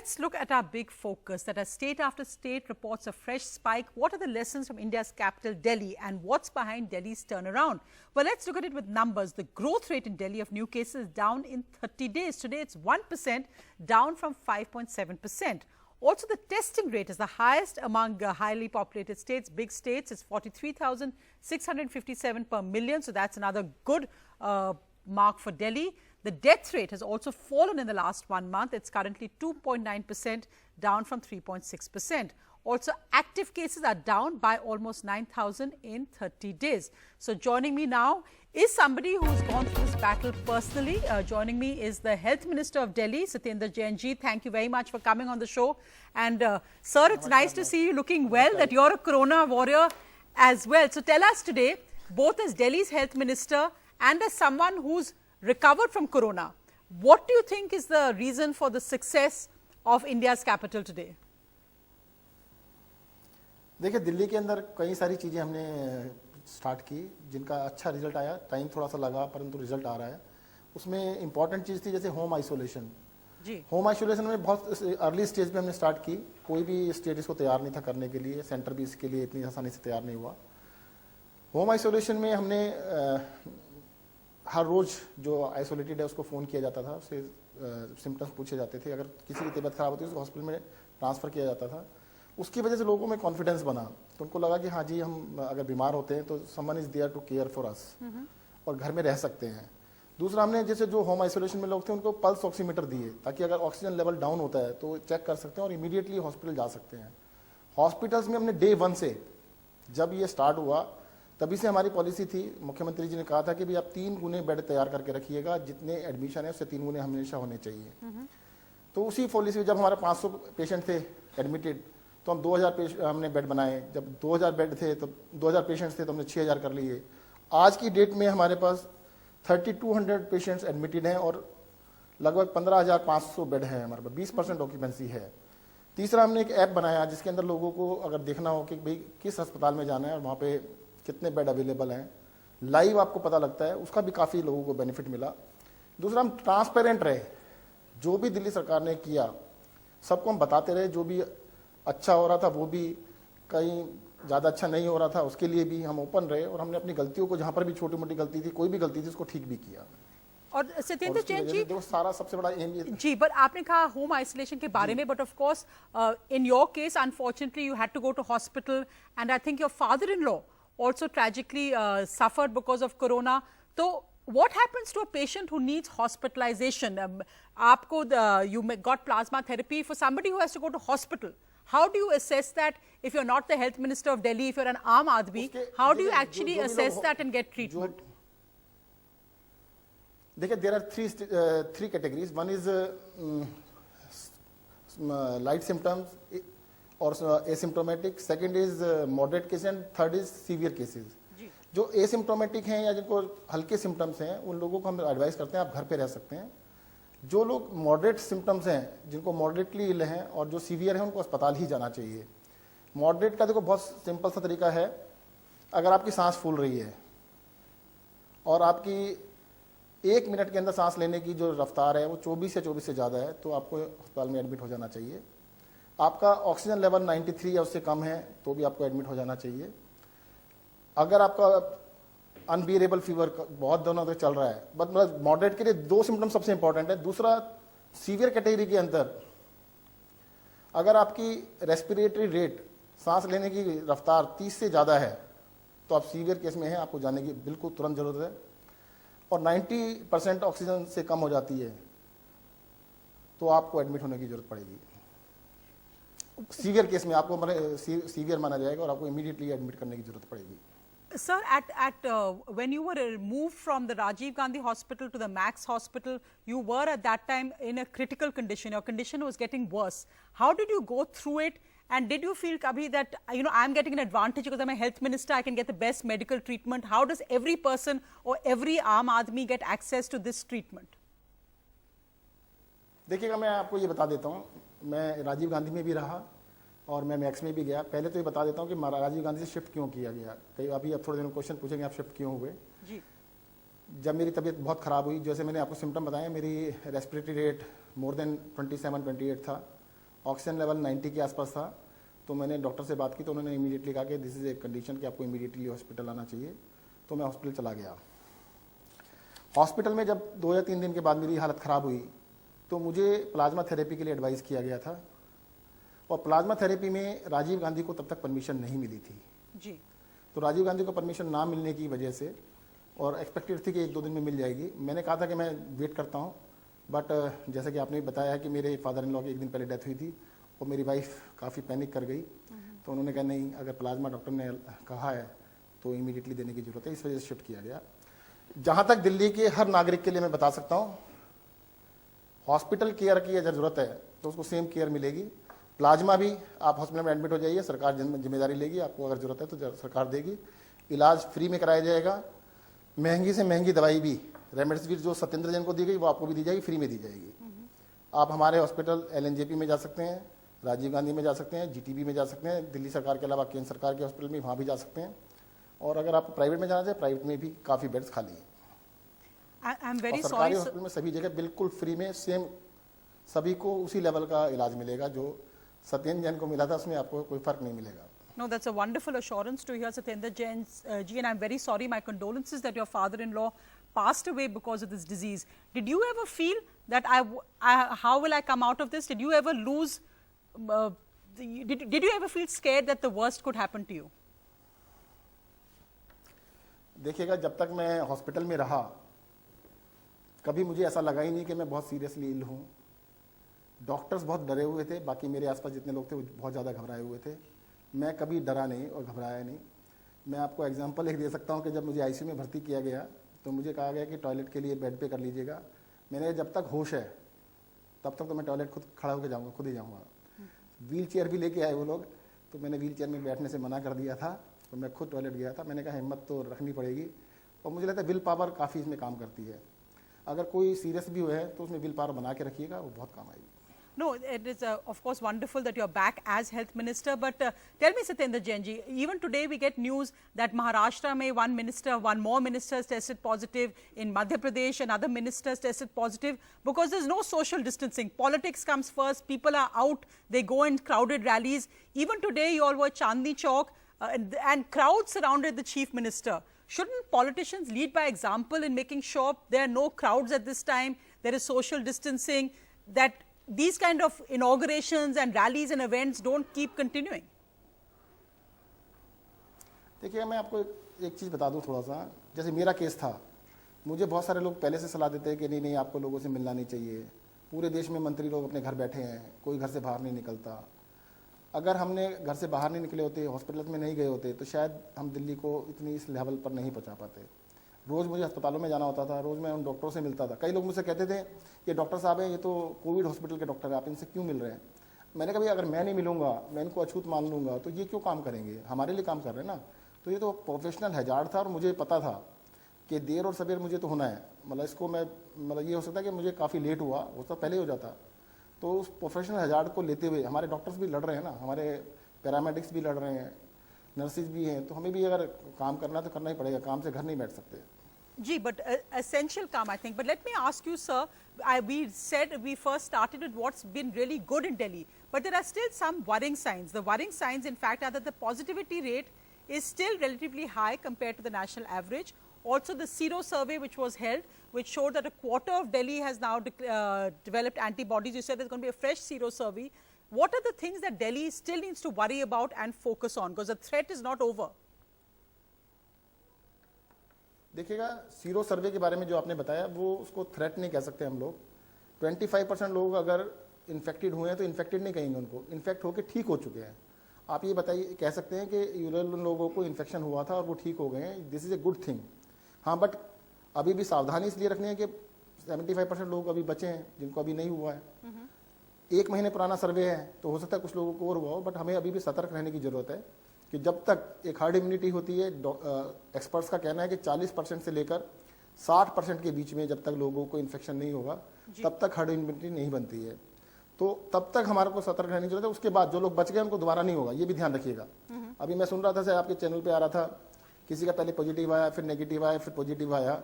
let's look at our big focus that as state after state reports a fresh spike. What are the lessons from India's capital, Delhi, and what's behind Delhi's turnaround? Well, let's look at it with numbers. The growth rate in Delhi of new cases is down in 30 days. Today, it's 1%, down from 5.7%. Also, the testing rate is the highest among highly populated states, big states. It's 43,657 per million. So that's another good mark for Delhi. The death rate has also fallen in the last 1 month. It's currently 2.9%, down from 3.6%. Also, active cases are down by almost 9,000 in 30 days. So joining me now is somebody who's gone through this battle personally. Joining me is the Health Minister of Delhi, Satyendra Jain ji. Thank you very much for coming on the show. And sir, it's nice to see you looking well, that you're a corona warrior as well. So tell us today, both as Delhi's Health Minister and as someone who's recovered from corona, what do you think is the reason for the success of India's capital today? देखिए, दिल्ली के अंदर कई सारी चीज़ें हमने start की जिनका अच्छा रिजल्ट आया. टाइम थोड़ा सा लगा परंतु रिजल्ट आ रहा है. उसमें इंपॉर्टेंट चीज़ थी जैसे होम आइसोलेशन. होम आइसोलेशन में बहुत अर्ली स्टेज पे हमने स्टार्ट की. कोई भी स्टेट इसको तैयार नहीं था करने के लिए. सेंटर भी इसके लिए इतनी आसानी से तैयार नहीं हुआ. होम आइसोलेशन में हमने हर रोज़ जो आइसोलेटेड है उसको फ़ोन किया जाता था, उससे सिम्टम्स पूछे जाते थे. अगर किसी की तबीयत खराब होती है उसको हॉस्पिटल में ट्रांसफ़र किया जाता था. उसकी वजह से लोगों में कॉन्फिडेंस बना, तो उनको लगा कि हाँ जी, हम अगर बीमार होते हैं तो someone is there to care for us और घर में रह सकते हैं. दूसरा, हमने जैसे जो होम आइसोलेशन में लोग थे उनको पल्स ऑक्सीमीटर दिए ताकि अगर ऑक्सीजन लेवल डाउन होता है तो चेक कर सकते हैं और इमीडिएटली हॉस्पिटल जा सकते हैं. हॉस्पिटल्स में हमने डे 1 से जब ये स्टार्ट हुआ तभी से हमारी पॉलिसी थी. मुख्यमंत्री जी ने कहा था कि भाई आप 3 गुने बेड तैयार करके रखिएगा, जितने एडमिशन है उससे 3 गुने हमेशा होने चाहिए. तो उसी पॉलिसी जब हमारे 500 पेशेंट थे एडमिटेड तो हम 2000 हमने बेड बनाए. जब 2000 बेड थे तो 2000 पेशेंट्स थे तो हमने 6000 कर लिए. आज की डेट में हमारे पास 3200 पेशेंट्स एडमिटेड हैं और लगभग 15500 बेड है हमारे पास. 20% ऑक्यूपेंसी है. तीसरा, हमने एक ऐप बनाया जिसके अंदर लोगों को अगर देखना हो कि भाई किस अस्पताल में जाना है और वहाँ पे कितने बेड अवेलेबल हैं, लाइव आपको पता लगता है. उसका भी काफ़ी लोगों को बेनिफिट मिला. दूसरा, हम ट्रांसपेरेंट रहे. जो भी दिल्ली सरकार ने किया सबको हम बताते रहे. जो भी अच्छा हो रहा था वो भी, कहीं ज़्यादा अच्छा नहीं हो रहा था उसके लिए भी हम ओपन रहे और हमने अपनी गलतियों को, जहाँ पर भी छोटी मोटी गलती थी, कोई भी गलती थी, उसको ठीक भी किया. और सत्येंद्र जैन जी, देखो सारा सबसे बड़ा एम ये जी, पर आपने कहा होम आइसोलेशन के बारे में, but of course in your case unfortunately you had to go to hospital and I think your father in law also tragically suffered because of corona. So what happens to a patient who needs hospitalization? You got plasma therapy. For somebody who has to go to hospital, how do you assess that if you're not the health minister of Delhi, if you're an Aam Aadmi, how do you actually assess that and get treatment? देखिए, there are three categories. One is light symptoms और asymptomatic. Second is moderate cases and third is severe cases. जो asymptomatic हैं या जिनको हल्के symptoms हैं उन लोगों को हम एडवाइस करते हैं आप घर पे रह सकते हैं. जो लोग मॉडरेट सिम्टम्स हैं, जिनको मॉडरेटली इल हैं और जो सीवियर हैं, उनको अस्पताल ही जाना चाहिए. मॉडरेट का देखो बहुत सिंपल सा तरीका है. अगर आपकी सांस फूल रही है और आपकी 1 मिनट के अंदर सांस लेने की जो रफ्तार है वो 24 या 24 से ज़्यादा है तो आपको अस्पताल में एडमिट हो जाना चाहिए. आपका ऑक्सीजन लेवल 93 या उससे कम है तो भी आपको एडमिट हो जाना चाहिए. अगर आपका अनबियरेबल फीवर बहुत दिनों तक चल रहा है, मतलब मॉडरेट के लिए 2 सिम्टम सबसे इंपॉर्टेंट है. दूसरा, सीवियर कैटेगरी के अंदर अगर आपकी रेस्पिरेटरी रेट, सांस लेने की रफ्तार 30 से ज़्यादा है तो आप सीवियर केस में हैं, आपको जाने की बिल्कुल तुरंत जरूरत है. और 90% ऑक्सीजन से कम हो जाती है तो आपको एडमिट होने की जरूरत पड़ेगी. सीवियर केस में आपको सीवियर माना जाएगा और आपको इमीडिएटली एडमिट करने की जरूरत पड़ेगी. Sir, when you were moved from the Rajiv Gandhi Hospital to the Max Hospital, you were at that time in a critical condition. Your condition was getting worse. How did you go through it? And did you feel kabhi that, I'm getting an advantage because I'm a health minister, I can get the best medical treatment? How does every person or every Aam Aadmi get access to this treatment? देखिएगा, मैं आपको ये बता देता हूँ. मैं राजीव गांधी में भी रहा और मैं मैक्स में भी गया. पहले तो ये बता देता हूँ कि राजीव गांधी से शिफ्ट क्यों किया गया. कई अभी अब थोड़े दिन क्वेश्चन पूछेंगे आप शिफ्ट क्यों हुए. जी. जब मेरी तबीयत बहुत ख़राब हुई, जैसे मैंने आपको सिम्टम बताया, मेरी रेस्पिरेटरी रेट मोर देन 27-28 था ऑक्सीजन लेवल 90 के आसपास था। तो मैंने डॉक्टर से बात की तो उन्होंने इमीडिएटली कहा कि दिस इज़ ए कंडीशन कि आपको इमीडिएटली हॉस्पिटल आना चाहिए। तो मैं हॉस्पिटल चला गया। हॉस्पिटल में जब 2 या 3 दिन के बाद मेरी हालत ख़राब हुई तो मुझे प्लाज्मा थेरेपी के लिए एडवाइस किया गया था, और प्लाज्मा थेरेपी में राजीव गांधी को तब तक परमिशन नहीं मिली थी जी। तो राजीव गांधी को परमिशन ना मिलने की वजह से, और एक्सपेक्टेड थी कि 1-2 दिन में मिल जाएगी, मैंने कहा था कि मैं वेट करता हूँ। बट जैसे कि आपने भी बताया कि मेरे फादर इन लॉ की 1 दिन पहले डेथ हुई थी और मेरी वाइफ काफ़ी पैनिक कर गई। तो उन्होंने कहा नहीं, अगर प्लाज्मा डॉक्टर ने कहा है तो इमीडिएटली देने की ज़रूरत है, इस वजह से शिफ्ट किया गया। जहाँ तक दिल्ली के हर नागरिक के लिए मैं बता सकता हूँ, हॉस्पिटल केयर की अगर ज़रूरत है तो उसको सेम केयर मिलेगी। प्लाज्मा भी आप हॉस्पिटल में एडमिट हो जाइए, सरकार जिम्मेदारी लेगी, आपको अगर ज़रूरत है तो सरकार देगी। इलाज फ्री में कराया जाएगा। महंगी से महंगी दवाई भी, रेमडेसिविर जो सत्येंद्र जैन को दी गई वो आपको भी दी जाएगी, फ्री में दी जाएगी। आप हमारे हॉस्पिटल LNJP में जा सकते हैं, राजीव गांधी में जा सकते हैं, GTB में जा सकते हैं, दिल्ली सरकार के अलावा केंद्र सरकार के हॉस्पिटल में वहाँ भी जा सकते हैं। और अगर आप प्राइवेट में जाना चाहें, प्राइवेट में भी काफ़ी बेड्स खाली हैं। सरकारी हॉस्पिटल में सभी जगह बिल्कुल फ्री में सेम सभी को उसी लेवल का इलाज मिलेगा जो सत्येंद्र जैन को मिला था, उसमें आपको कोई फर्क नहीं मिलेगा। No, that's a wonderful assurance to hear, Satyendra Jain ji, and I'm very sorry. My condolences that your father-in-law passed away because of this disease. Did you ever feel that how will I come out of this? Did you ever lose? Did you ever feel scared that the worst could happen to you? देखिएगा, जब तक मैं hospital में रहा कभी मुझे ऐसा लगा ही नहीं कि मैं बहुत सीरियसली इल हूँ। डॉक्टर्स बहुत डरे हुए थे, बाकी मेरे आसपास जितने लोग थे वो बहुत ज़्यादा घबराए हुए थे। मैं कभी डरा नहीं और घबराया नहीं। मैं आपको एग्जांपल एक दे सकता हूँ कि जब मुझे ICU में भर्ती किया गया तो मुझे कहा गया कि टॉयलेट के लिए बेड पे कर लीजिएगा। मैंने जब तक होश है तब तक तो मैं टॉयलेट खुद खड़ा होकर जाऊँगा, खुद ही जाऊँगा। व्हील चेयर भी लेके आए वो लोग, तो मैंने व्हील चेयर में बैठने से मना कर दिया था, तो मैं खुद टॉयलेट गया था। मैंने कहा हिम्मत तो रखनी पड़ेगी, और मुझे लगता है विल पावर काफ़ी इसमें काम करती है। अगर कोई सीरियस भी हुआ है तो उसमें विल पावर बना के रखिएगा, वो बहुत काम आएगी। No, it is of course wonderful that you're back as health minister. But tell me, Satyendra Jain ji, even today we get news that Maharashtra mein one more minister has tested positive. In Madhya Pradesh, another minister has tested positive because there's no social distancing. Politics comes first. People are out. They go in crowded rallies. Even today, you all were at Chandni Chowk and crowds surrounded the chief minister. Shouldn't politicians lead by example in making sure there are no crowds at this time? There is social distancing. That these kind of inaugurations and rallies and events don't keep continuing. देखिए, मैं आपको एक चीज़ बता दूं थोड़ा सा। जैसे मेरा केस था, मुझे बहुत सारे लोग पहले से सलाह देते हैं कि नहीं नहीं आपको लोगों से मिलना नहीं चाहिए। पूरे देश में मंत्री लोग अपने घर बैठे हैं, कोई घर से बाहर नहीं निकलता। अगर हमने घर से बाहर नहीं निकले होते, हॉस्पिटल में नहीं गए होते, तो शायद हम दिल्ली को इतनी इस लेवल पर नहीं पहुँचा पाते। रोज़ मुझे अस्पतालों में जाना होता था, रोज़ मैं उन डॉक्टरों से मिलता था। कई लोग मुझसे कहते थे ये डॉक्टर साहब हैं, ये तो कोविड हॉस्पिटल के डॉक्टर हैं, आप इनसे क्यों मिल रहे हैं? मैंने कहा अगर मैं नहीं मिलूंगा, मैं इनको अछूत मान लूँगा, तो ये क्यों काम करेंगे? हमारे लिए काम कर रहे हैं ना। तो ये तो प्रोफेशनल हैजार्ड था, और मुझे पता था कि देर और सवेर मुझे तो होना है। मतलब इसको मैं ये हो सकता है कि मुझे काफ़ी लेट हुआ, वो तो पहले ही हो जाता। तो उस प्रोफेशनल हैजार्ड को लेते हुए हमारे डॉक्टर्स भी लड़ रहे हैं ना, हमारे पैरामेडिक्स भी लड़ रहे हैं, नर्सिस भी हैं, तो हमें भी अगर काम करना तो करना ही पड़ेगा, काम से घर नहीं बैठ सकते। Gee, but essential calm, I think. But let me ask you, sir, we said we first started with what's been really good in Delhi, but there are still some worrying signs. The worrying signs, in fact, are that the positivity rate is still relatively high compared to the national average. Also, the Sero survey which was held, which showed that a quarter of Delhi has now developed antibodies. You said there's going to be a fresh Sero survey. What are the things that Delhi still needs to worry about and focus on? Because the threat is not over. देखिएगा, sero survey के बारे में जो आपने बताया वो उसको threat नहीं कह सकते हम लोग। 25% लोग अगर इन्फेक्टेड हुए हैं तो इन्फेक्टेड नहीं कहेंगे उनको, इन्फेक्ट होकर ठीक हो चुके हैं। आप ये बताइए, कह सकते हैं कि यूरल लोगों को इन्फेक्शन हुआ था और वो ठीक हो गए हैं, this is a good thing. हाँ, बट अभी भी सावधानी इसलिए रखनी है कि 75% लोग अभी बचे हैं जिनको अभी नहीं हुआ है। 1 महीने पुराना सर्वे है तो हो सकता है कुछ लोगों को और हुआ हो, बट हमें अभी भी सतर्क रहने की ज़रूरत है कि जब तक एक हर्ड इम्यूनिटी होती है, एक्सपर्ट्स का कहना है कि 40% से लेकर 60% के बीच में जब तक लोगों को इन्फेक्शन नहीं होगा तब तक हर्ड इम्यूनिटी नहीं बनती है। तो तब तक हमारे को सतर्क रहने की जरूरत है। उसके बाद जो लोग बच गए उनको दोबारा नहीं होगा, ये भी ध्यान रखिएगा। अभी मैं सुन रहा था, आपके चैनल पे आ रहा था, किसी का पहले पॉजिटिव आया, फिर नेगेटिव आया, फिर पॉजिटिव आया।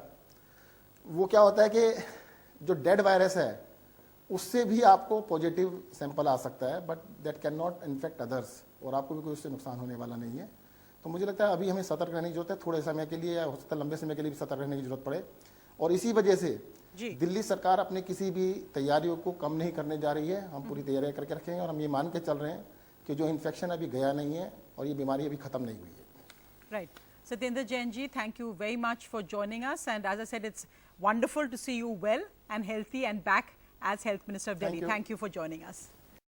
वो क्या होता है कि जो डेड वायरस है उससे भी आपको पॉजिटिव सैंपल आ सकता है, but that can not infect others, और आपको भी कोई उससे नुकसान होने वाला नहीं है। तो मुझे लगता है अभी हमें सतर्क रहने की जरूरत है, थोड़े समय के लिए या हो सकता है लंबे समय के लिए भी सतर्क रहने की जरूरत पड़े। और इसी वजह से दिल्ली सरकार अपने किसी भी तैयारियों को कम नहीं करने जा रही है। हम पूरी तैयारियां करके रखेंगे और हम ये मान के चल रहे हैं कि जो इन्फेक्शन अभी गया नहीं है और ये बीमारी अभी खत्म नहीं हुई है। Right. Satyendra Jain ji, thank you very much for joining us. And as I said, it's wonderful to see you well and healthy and back as Health Minister of Delhi. Thank you for joining us.